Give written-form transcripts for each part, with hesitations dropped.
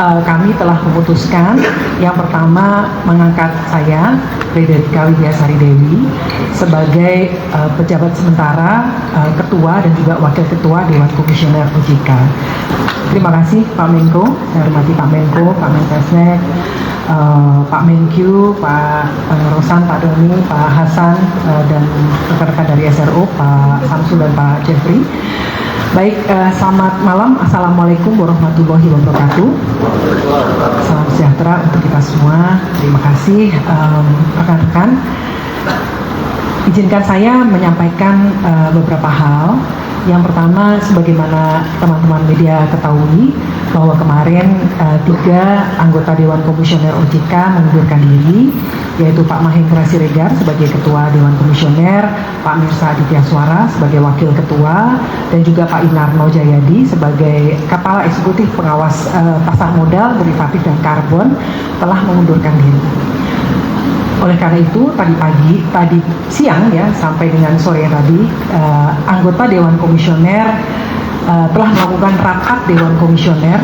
kami telah memutuskan yang pertama mengangkat saya, Frederika Widyasari Dewi, sebagai pejabat sementara Ketua dan juga Wakil Ketua Dewan Komisioner OJK. Terima kasih Pak Menko, saya hormati Pak Menko, Pak Mensesnek, Pak Menkyu, Pak Rosan, Pak Doni, Pak Hasan, dan rekan-rekan dari SRO, Pak Samsul dan Pak Jeffrey. Baik, selamat malam. Assalamualaikum warahmatullahi wabarakatuh. Salam sejahtera untuk kita semua. Terima kasih rekan-rekan. Izinkan saya menyampaikan beberapa hal. Yang pertama, sebagaimana teman-teman media ketahui, bahwa kemarin 3 anggota Dewan Komisioner OJK mengundurkan diri, yaitu Pak Mahendra Siregar sebagai Ketua Dewan Komisioner, Pak Mirsa Aditya Suara sebagai Wakil Ketua, dan juga Pak Inarno Jayadi sebagai Kepala Eksekutif Pengawas Pasar Modal, Derivatif, dan Karbon telah mengundurkan diri. Oleh karena itu, tadi siang ya, sampai dengan sore tadi, anggota Dewan Komisioner telah melakukan rapat Dewan Komisioner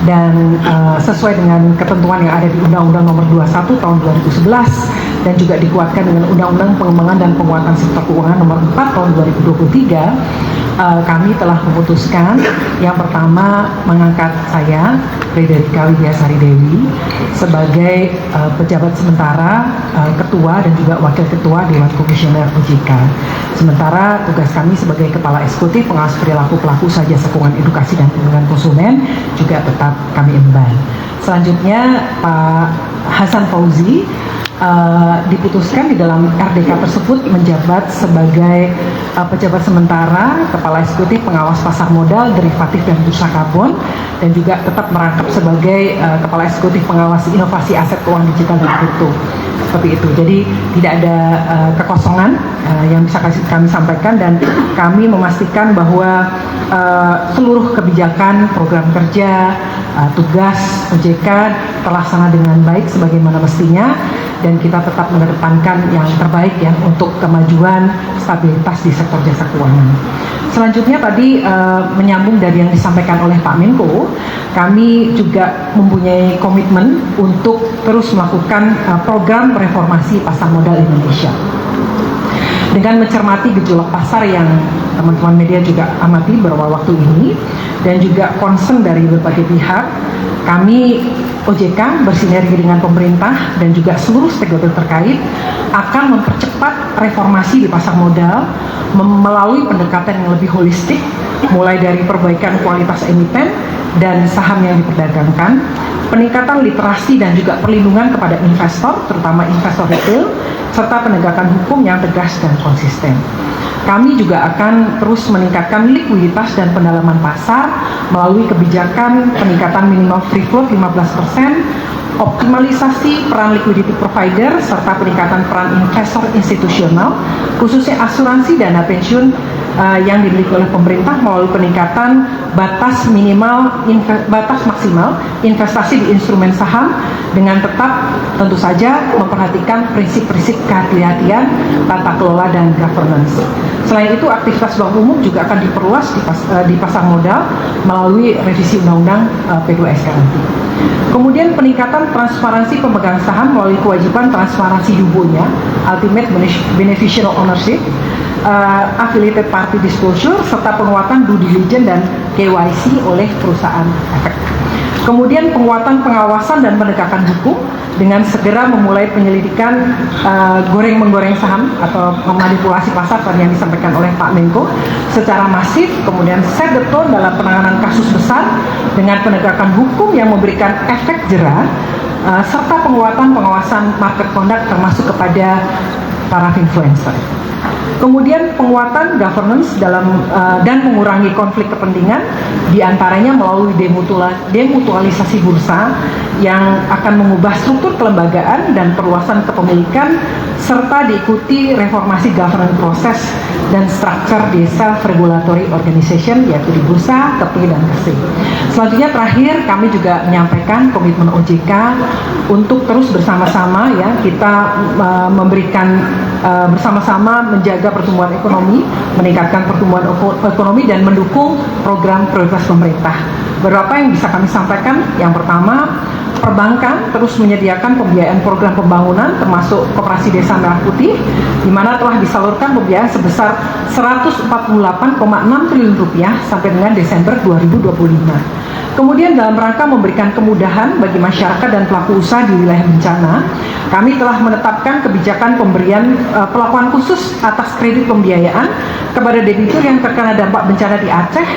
dan sesuai dengan ketentuan yang ada di Undang-Undang Nomor 21 Tahun 2011 dan juga dikuatkan dengan Undang-Undang Pengembangan dan Penguatan Sektor Keuangan Nomor 4 Tahun 2023, kami telah memutuskan yang pertama mengangkat saya, Frederika Widyasari Dewi, sebagai pejabat sementara Ketua dan juga Wakil Ketua Dewan Komisioner OJK. Sementara tugas kami sebagai Kepala Eksekutif Pengawas Perilaku Pelaku Usaha Jasa Keuangan Edukasi dan Perlindungan Konsumen juga tetap kami emban. Selanjutnya Pak Hasan Fauzi diputuskan di dalam RDK tersebut menjabat sebagai pejabat sementara Kepala Eksekutif Pengawas Pasar Modal, Derivatif, dan Bursa Karbon, dan juga tetap merangkap sebagai Kepala Eksekutif Pengawas Inovasi Aset Keuangan Digital dan Kripto. Seperti itu. Jadi tidak ada kekosongan yang bisa kami sampaikan, dan kami memastikan bahwa seluruh kebijakan, program kerja, tugas OJK terlaksana dengan baik sebagaimana mestinya, dan kita tetap mengedepankan yang terbaik ya untuk kemajuan stabilitas di sektor jasa keuangan. Selanjutnya tadi menyambung dari yang disampaikan oleh Pak Menko, kami juga mempunyai komitmen untuk terus melakukan program reformasi pasar modal Indonesia. Dengan mencermati gejolak pasar yang teman-teman media juga amati beberapa waktu ini, dan juga concern dari berbagai pihak, kami OJK bersinergi dengan pemerintah dan juga seluruh stakeholder terkait akan mempercepat reformasi di pasar modal melalui pendekatan yang lebih holistik, mulai dari perbaikan kualitas emiten dan saham yang diperdagangkan, peningkatan literasi dan juga perlindungan kepada investor, terutama investor retail, serta penegakan hukum yang tegas dan konsisten. Kami juga akan terus meningkatkan likuiditas dan pendalaman pasar melalui kebijakan peningkatan minimal free float 15%, optimalisasi peran liquidity provider, serta peningkatan peran investor institusional, khususnya asuransi dana pensiun yang dimiliki oleh pemerintah melalui peningkatan batas maksimal investasi di instrumen saham, dengan tetap tentu saja memperhatikan prinsip-prinsip kehati-hatian, tata kelola, dan governance. Selain itu, aktivitas bank umum juga akan diperluas di pasar modal melalui revisi undang-undang P2SK nanti. Kemudian peningkatan transparansi pemegang saham melalui kewajiban transparansi DUBO-nya, Ultimate Beneficial Ownership, affiliated party disclosure, serta penguatan due diligence dan KYC oleh perusahaan efek. Kemudian penguatan pengawasan dan penegakan hukum dengan segera memulai penyelidikan goreng-menggoreng saham atau memanipulasi pasar yang disampaikan oleh Pak Menko secara masif, kemudian set the tone dalam penanganan kasus besar dengan penegakan hukum yang memberikan efek jera, serta penguatan pengawasan market conduct termasuk kepada para influencer. Kemudian penguatan governance dan mengurangi konflik kepentingan, diantaranya melalui demutualisasi bursa yang akan mengubah struktur kelembagaan dan perluasan kepemilikan, serta diikuti reformasi governance proses dan struktur di self-regulatory organization, yaitu di bursa, KEPI, dan KESI. Selanjutnya terakhir, kami juga menyampaikan komitmen OJK untuk terus bersama-sama ya kita memberikan bersama-sama menjaga pertumbuhan ekonomi, meningkatkan pertumbuhan ekonomi dan mendukung program prioritas pemerintah. Beberapa yang bisa kami sampaikan, yang pertama, perbankan terus menyediakan pembiayaan program pembangunan termasuk Koperasi Desa Merah Putih, di mana telah disalurkan pembiayaan sebesar 148,6 triliun rupiah sampai dengan Desember 2025. Kemudian dalam rangka memberikan kemudahan bagi masyarakat dan pelaku usaha di wilayah bencana, kami telah menetapkan kebijakan pemberian perlakuan khusus atas kredit pembiayaan kepada debitur yang terkena dampak bencana di Aceh,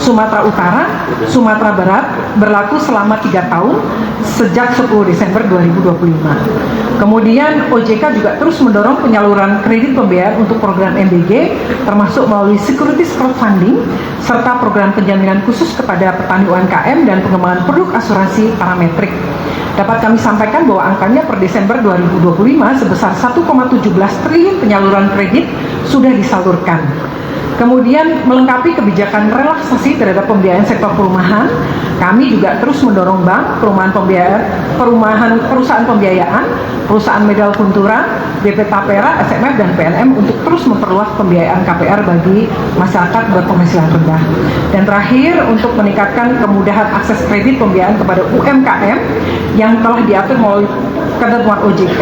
Sumatera Utara, Sumatera Barat, berlaku selama 3 tahun sejak 10 Desember 2025. Kemudian OJK juga terus mendorong penyaluran kredit pembiayaan untuk program MBG, termasuk melalui securities crowdfunding, serta program penjaminan khusus kepada petani UMKM dan pengembangan produk asuransi parametrik. Dapat kami sampaikan bahwa angkanya per Desember 2025 sebesar 1,17 triliun penyaluran kredit sudah disalurkan. Kemudian melengkapi kebijakan relaksasi terhadap pembiayaan sektor perumahan, kami juga terus mendorong bank, perusahaan pembiayaan, perusahaan modal kultural, BP Tapera, SMF, dan PNM untuk terus memperluas pembiayaan KPR bagi masyarakat berpenghasilan rendah. Dan terakhir, untuk meningkatkan kemudahan akses kredit pembiayaan kepada UMKM yang telah diatur melalui ketentuan OJK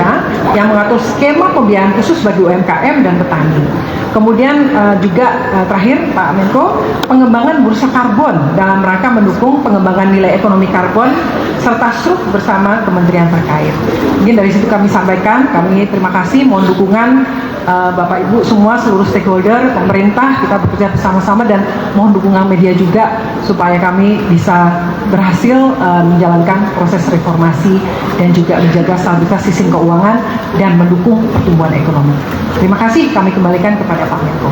yang mengatur skema pembiayaan khusus bagi UMKM dan petani. Kemudian juga terakhir Pak Menko, pengembangan bursa karbon dalam rangka mendukung pengembangan nilai ekonomi karbon serta SRUK bersama kementerian terkait. Mungkin dari situ kami sampaikan, kami terima kasih, mohon dukungan Bapak Ibu semua, seluruh stakeholder, pemerintah, kita bekerja bersama-sama dan mohon dukungan media juga supaya kami bisa berhasil menjalankan proses reformasi dan juga menjaga stabilitas sistem keuangan dan mendukung pertumbuhan ekonomi. Terima kasih, kami kembalikan kepada Pak Menko.